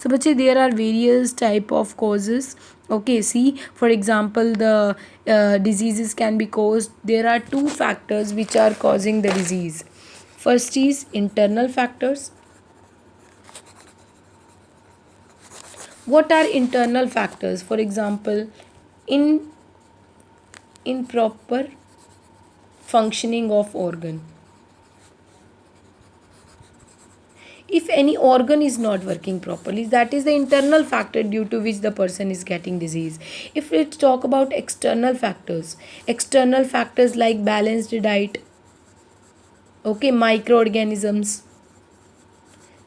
So bache, there are various type of causes. Okay, see, for example, the diseases can be caused. There are two factors which are causing the disease. First is internal factors. What are internal factors? For example, in improper functioning of organ. If any organ is not working properly, that is the internal factor due to which the person is getting disease. If we talk about external factors like balanced diet, okay, microorganisms,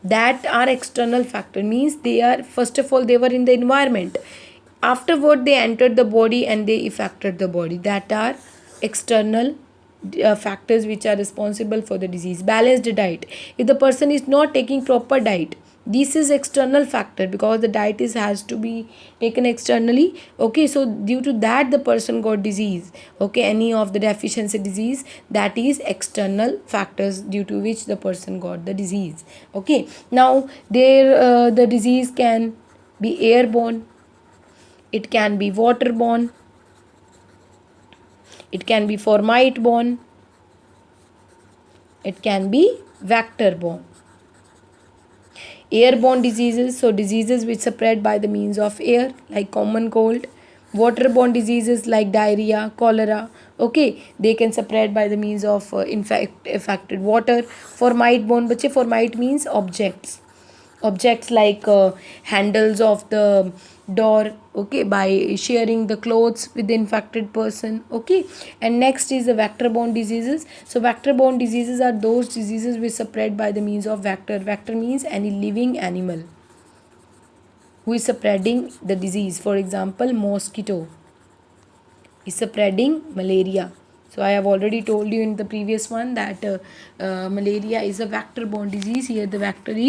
that are external factor, means they are, first of all, they were in the environment, afterward they entered the body and they affected the body. That are external factors which are responsible for the disease. Balanced diet, if the person is not taking proper diet, this is external factor, because the diet is has to be taken externally. Okay, so due to that the person got disease. Okay, any of the deficiency disease, that is external factors due to which the person got the disease. Okay, now there the disease can be airborne, it can be waterborne, it can be formite borne, it can be vector borne. Airborne diseases, so diseases which spread by the means of air like common cold. Waterborne diseases like diarrhea, cholera, okay, they can spread by the means of affected water. Formite borne, bache, formite means objects like handles of the door, okay, by sharing the clothes with the infected person. Okay, and next is the vector borne diseases. So vector borne diseases are those diseases which spread by the means of vector means any living animal who is spreading the disease. For example, mosquito is spreading malaria. So I have already told you in the previous one that malaria is a vector borne disease. Here the vector is